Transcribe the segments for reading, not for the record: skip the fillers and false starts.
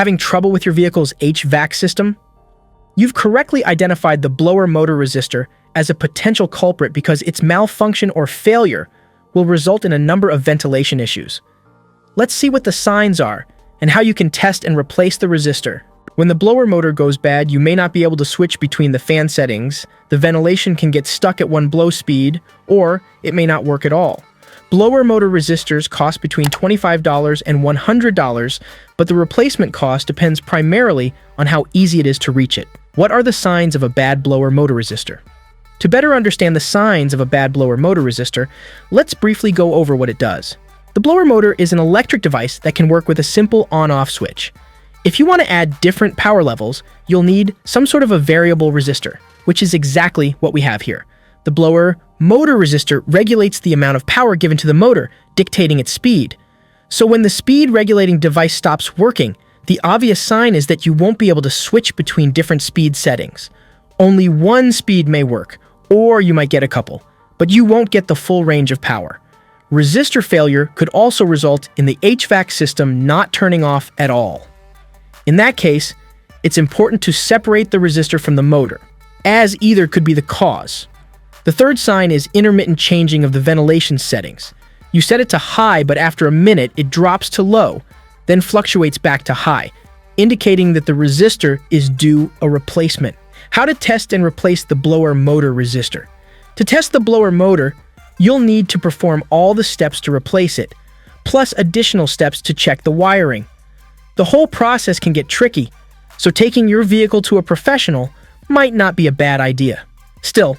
Having trouble with your vehicle's HVAC system? You've correctly identified the blower motor resistor as a potential culprit because its malfunction or failure will result in a number of ventilation issues. Let's see what the signs are and how you can test and replace the resistor. When the blower motor goes bad, you may not be able to switch between the fan settings, the ventilation can get stuck at one blow speed, or it may not work at all. Blower motor resistors cost between $25 and $100, but the replacement cost depends primarily on how easy it is to reach it. What are the signs of a bad blower motor resistor? To better understand the signs of a bad blower motor resistor, let's briefly go over what it does. The blower motor is an electric device that can work with a simple on-off switch. If you want to add different power levels, you'll need some sort of a variable resistor, which is exactly what we have here. The blower motor resistor regulates the amount of power given to the motor, dictating its speed. So when the speed regulating device stops working, the obvious sign is that you won't be able to switch between different speed settings. Only one speed may work, or you might get a couple, but you won't get the full range of power. Resistor failure could also result in the HVAC system not turning off at all. In that case, it's important to separate the resistor from the motor, as either could be the cause. The third sign is intermittent changing of the ventilation settings. You set it to high, but after a minute, it drops to low, then fluctuates back to high, indicating that the resistor is due a replacement. How to test and replace the blower motor resistor. To test the blower motor, you'll need to perform all the steps to replace it, plus additional steps to check the wiring. The whole process can get tricky, so taking your vehicle to a professional might not be a bad idea. Still,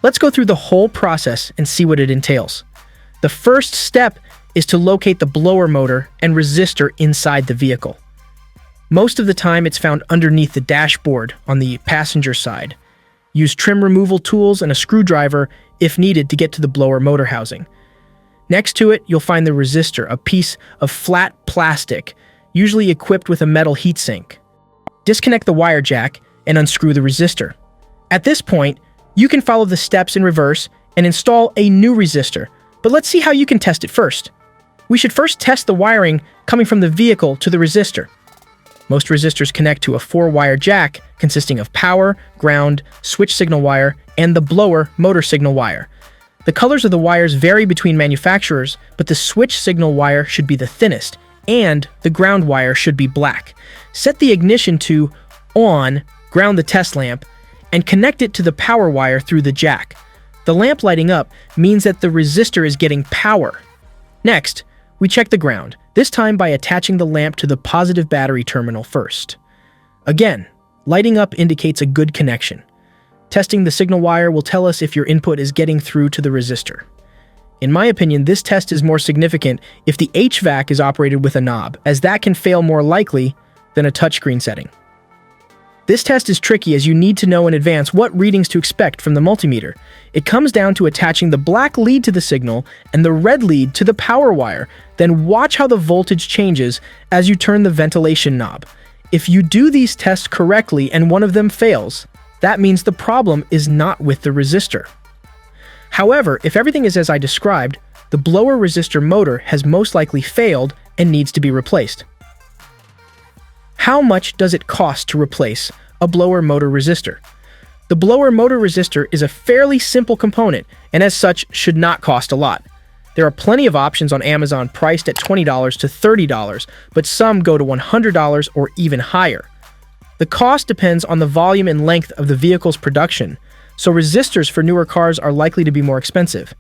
let's go through the whole process and see what it entails. The first step is to locate the blower motor and resistor inside the vehicle. Most of the time, it's found underneath the dashboard on the passenger side. Use trim removal tools and a screwdriver if needed to get to the blower motor housing. Next to it, you'll find the resistor, a piece of flat plastic, usually equipped with a metal heatsink. Disconnect the wire jack and unscrew the resistor. At this point, you can follow the steps in reverse and install a new resistor, but let's see how you can test it first. We should first test the wiring coming from the vehicle to the resistor. Most resistors connect to a 4-wire jack consisting of power, ground, switch signal wire, and the blower motor signal wire. The colors of the wires vary between manufacturers, but the switch signal wire should be the thinnest, and the ground wire should be black. Set the ignition to on, ground the test lamp, and connect it to the power wire through the jack. The lamp lighting up means that the resistor is getting power. Next, we check the ground, this time by attaching the lamp to the positive battery terminal first. Again, lighting up indicates a good connection. Testing the signal wire will tell us if your input is getting through to the resistor. In my opinion, this test is more significant if the HVAC is operated with a knob, as that can fail more likely than a touchscreen setting. This test is tricky as you need to know in advance what readings to expect from the multimeter. It comes down to attaching the black lead to the signal and the red lead to the power wire, then watch how the voltage changes as you turn the ventilation knob. If you do these tests correctly and one of them fails, that means the problem is not with the resistor. However, if everything is as I described, the blower resistor motor has most likely failed and needs to be replaced. How much does it cost to replace a blower motor resistor? The blower motor resistor is a fairly simple component and as such should not cost a lot. There are plenty of options on Amazon priced at $20 to $30, but some go to $100 or even higher. The cost depends on the volume and length of the vehicle's production, so resistors for newer cars are likely to be more expensive.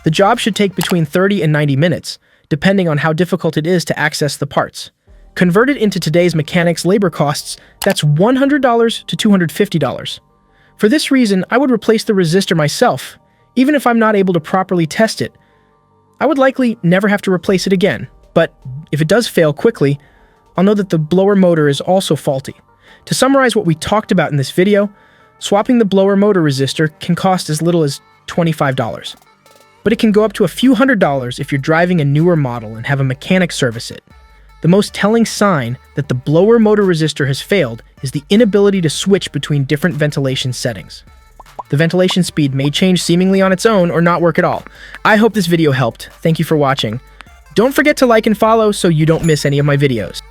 The job should take between 30 and 90 minutes, depending on how difficult it is to access the parts. Converted into today's mechanics labor costs, that's $100 to $250. For this reason, I would replace the resistor myself, even if I'm not able to properly test it. I would likely never have to replace it again, but if it does fail quickly, I'll know that the blower motor is also faulty. To summarize what we talked about in this video, swapping the blower motor resistor can cost as little as $25. But it can go up to a few $100s if you're driving a newer model and have a mechanic service it. The most telling sign that the blower motor resistor has failed is the inability to switch between different ventilation settings. The ventilation speed may change seemingly on its own or not work at all. I hope this video helped. Thank you for watching. Don't forget to like and follow so you don't miss any of my videos.